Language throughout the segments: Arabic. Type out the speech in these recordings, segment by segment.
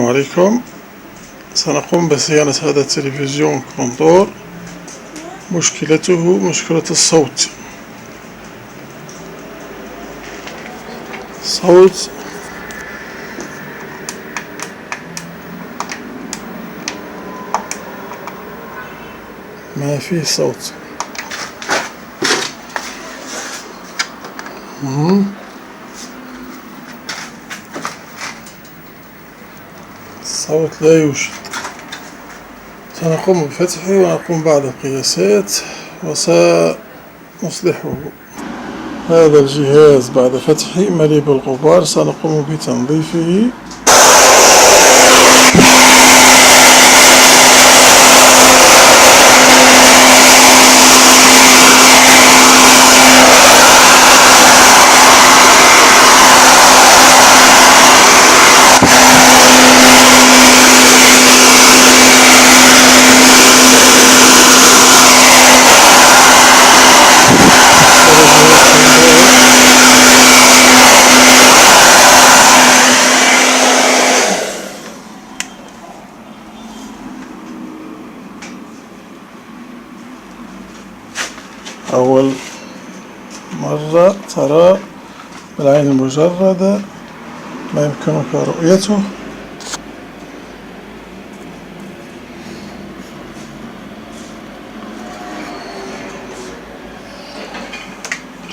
عليكم. سنقوم بصيانة هذا التلفزيون كوندور. مشكلته مشكلة الصوت. صوت ما فيه صوت. الصوت لا يوجد. سنقوم بفتحه ونقوم بعد القياسات وسنصلحه. هذا الجهاز بعد فتحه مليء بالغبار، سنقوم بتنظيفه. أول مرة ترى بالعين المجردة ما يمكنك رؤيته.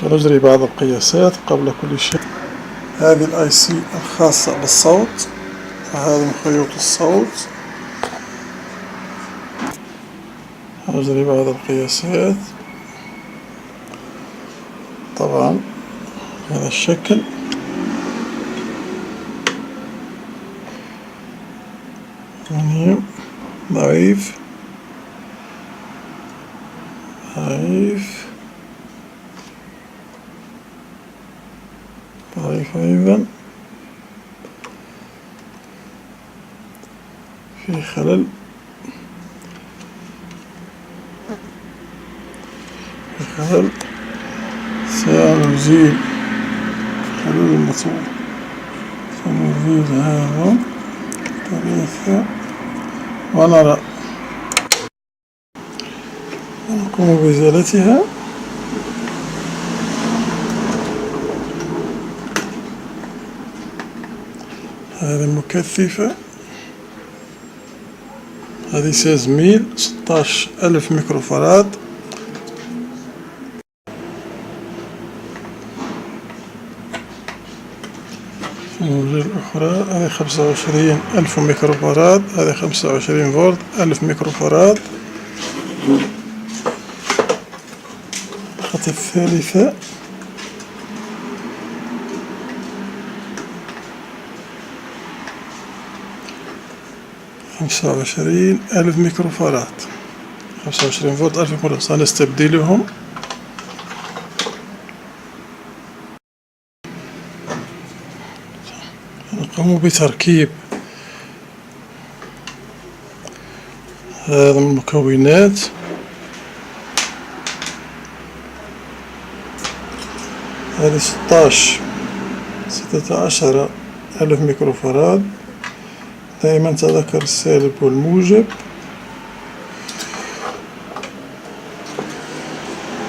سنجري بعض القياسات قبل كل شيء. هذه الاي سي الخاصة بالصوت، وهذا مخيط الصوت. نجري بعض القياسات طبعا بهذا الشكل. ضعيف ضعيف ضعيف أيضا، في خلل سنزيل خلل الموتور. سنزيل هذا 3 ونرى، نقوم بإزالتها. هذه المكثفة، هذه 16,000 ميكروفاراد. الأخرى هذه 25,000 ميكروفاراد، هذه 25 فولت 1000 ميكروفاراد. الخطوة الثالثة 25,000 ميكروفاراد، 25 فولت 1000 ميكروفاراد. سنستبدلهم. نقوم بتركيب هذا من المكونات. هذه 16,000 ميكروفاراد. دائما تذكر السالب والموجب.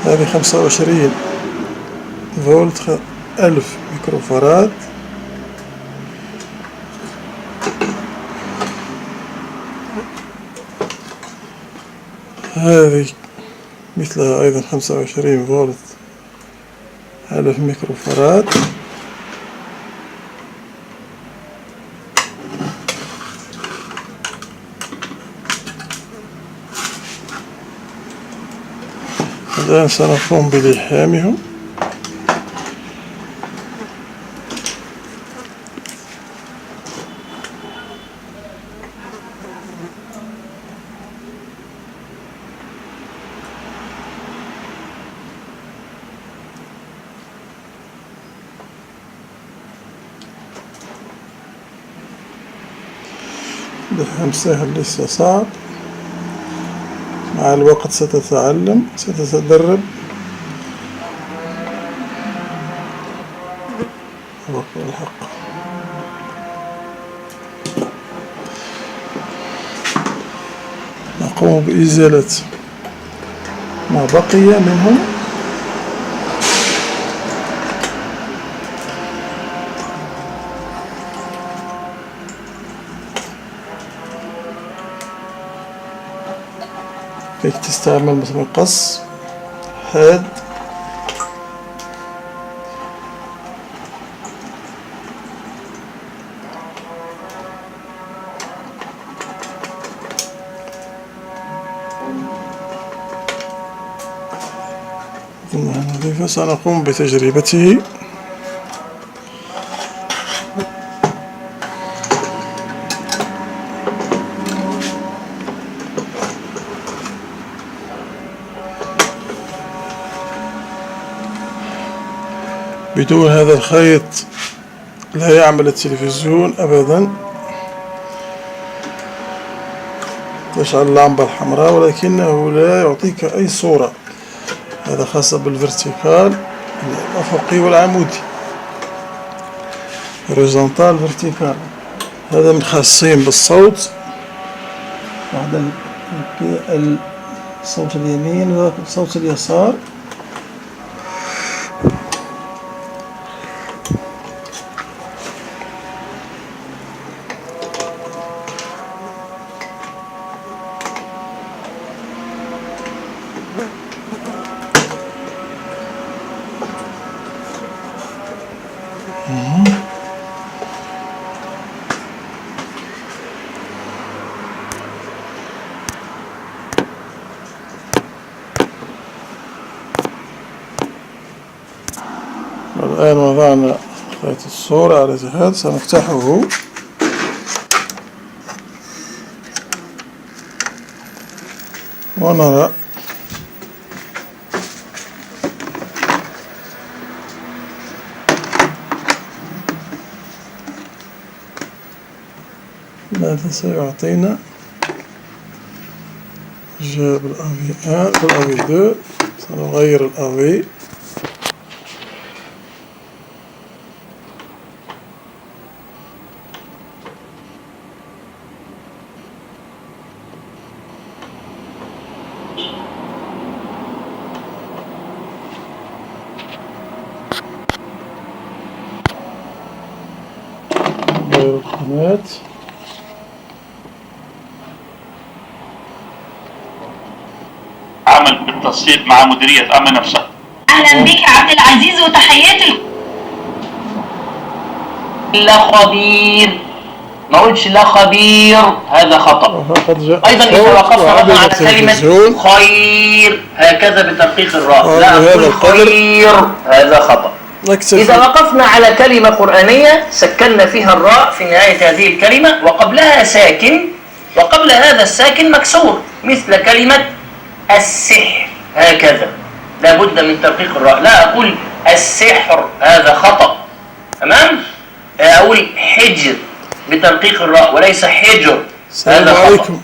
هذه 25 فولت 1000 ميكروفاراد. هذه مثلها أيضا 25 فولت 1000 ميكروفاراد. الآن سنقوم بلحامهم. لحام سهل، لسه صعب. مع الوقت ستتعلم، ستتدرب. الحق نقوم بإزالة ما بقي منهم. كي تستعمل مثل مقص حاد نظيفة. سنقوم بتجربته. بدون هذا الخيط لا يعمل التلفزيون أبدا. تشعل اللمبة الحمراء ولكنه لا يعطيك أي صورة. هذا خاصة بالفرتيكال الأفقي والعمودي، هوريزونتال فيرتيكال. هذا من خاصين بالصوت، واحدة الصوت اليمين والصوت اليسار. الآن وضعنا خيط الصورة على جهاز، سنفتحه ونرى ماذا سيعطينا. جاب الأوي 1 والأوي 2، سنغير الأوي. نغير القناة. عمل بالتنسيق مع مديرية أمن نفسها. أهلا بك عبد العزيز وتحياتي. لا خبير، ما قلتش لا خبير، هذا خطأ. أيضا إذا وقفنا على كلمة خير هكذا بترقيق الراء، لا أقول خير، هذا خطأ. إذا وقفنا على كلمة قرآنية سكننا فيها الراء في نهاية هذه الكلمة وقبلها ساكن، وقبل هذا الساكن مكسور، مثل كلمة السحر هكذا، لا بد من ترقيق الراء. لا أقول السحر، هذا خطأ. تمام؟ أقول حجر بترقيق الراء وليس حجر، هذا خطأ.